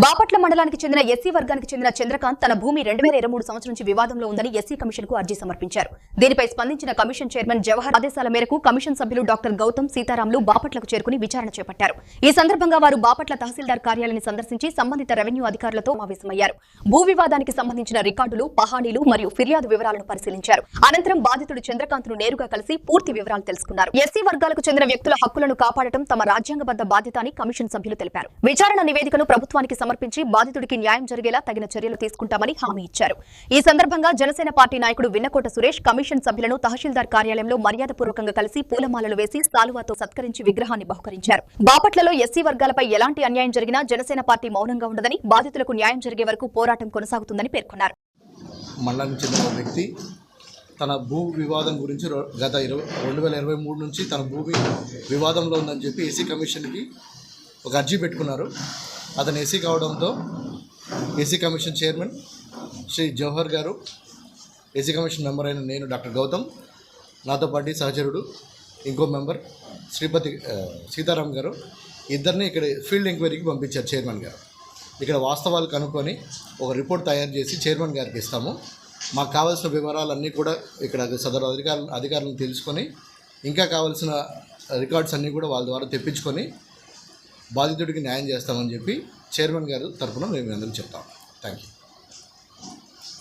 బాపట్ల మండలానికి చెందిన ఎస్సీ వర్గానికి చెందిన చంద్రకాంత్ తన భూమి 2023 సంవత్సరం నుంచి వివాదంలో ఉందని ఎస్సీ కమిషన్ కు అర్జీ సమర్పించారు. దీనిపై స్పందించిన కమిషన్ చైర్మన్ జవహర్ ఆదేశాల మేరకు కమిషన్ సభ్యులు డాక్టర్ గౌతమ్ సీతారాములు బాపట్లకు చేరుకుని విచారణ చేపట్టారు. ఈ సందర్భంగా వారు బాపట్ల తహసీల్దార్ కార్యాలయాన్ని సందర్శించి సంబంధిత రెవెన్యూ అధికారులతో సమావేశమయ్యారు. భూ వివాదానికి సంబంధించిన రికార్డులు, పహాణీలు మరియు ఫిర్యాదు వివరాలను పరిశీలించారు. అనంతరం బాధితుడు చంద్రకాంత్ ను నేరుగా కలిసి పూర్తి వివరాలు తెలుసుకున్నారు. ఎస్సీ వర్గాలకు చెందిన వ్యక్తుల హక్కులను కాపాడటం తమ రాజ్యాంగబద్ధ బాధ్యత అని కమిషన్ సభ్యులు తెలిపారు. విచారణ నివేదికను ప్రభుత్వానికి సమర్పించి బాధితుడికి న్యాయం జరిగేలా తగిన చర్యలు తీసుకుంటామని హామీ ఇచ్చారు. ఈ సందర్భంగా జనసేన పార్టీ నాయకుడు విన్నకోట సురేష్ కమిషన్ సభ్యులను తహసీల్దార్ కార్యాలయంలో మర్యాదపూర్వకంగా కలిసి పూలమాలలు వేసి సాలువాతో సత్కరించి విగ్రహాన్ని బహుకరించారు. బాపట్లలో ఎస్సీ వర్గాలపై ఎలాంటి అన్యాయం జరిగినా జనసేన పార్టీ మౌనంగా ఉండదని, బాధితులకు న్యాయం జరిగే వరకు పోరాటం కొనసాగుతుందని పేర్కొన్నారు. మండలానికి చెందిన వ్యక్తి తన భూ వివాదం గురించి గత 2023 నుంచి తన భూమి వివాదంలో ఉందని చెప్పి ఏసీ కమిషన్కి ఒక అర్జీ పెట్టుకున్నారు. అతను ఏసీ కావడంతో SC commission chairman Shri Jawahar గారు, ఏసీ కమిషన్ మెంబర్ అయిన నేను డాక్టర్ గౌతమ్, నాతో పాటు సహచరుడు ఇంకో మెంబర్ శ్రీపతి సీతారాం గారు ఇద్దరిని ఇక్కడ ఫీల్డ్ ఎంక్వైరీకి పంపించారు చైర్మన్ గారు. ఇక్కడ వాస్తవాలు కనుక్కొని ఒక రిపోర్ట్ తయారు చేసి చైర్మన్ గారికి ఇస్తాము. మాకు కావాల్సిన వివరాలన్నీ కూడా ఇక్కడ సదరు అధికారులను తెలుసుకొని ఇంకా కావాల్సిన రికార్డ్స్ అన్నీ కూడా వాళ్ళ ద్వారా తెప్పించుకొని బాధితుడికి న్యాయం చేస్తామని చెప్పి చైర్మన్ గారు తరఫున మేము అందరూ చెప్తాం. Thank you.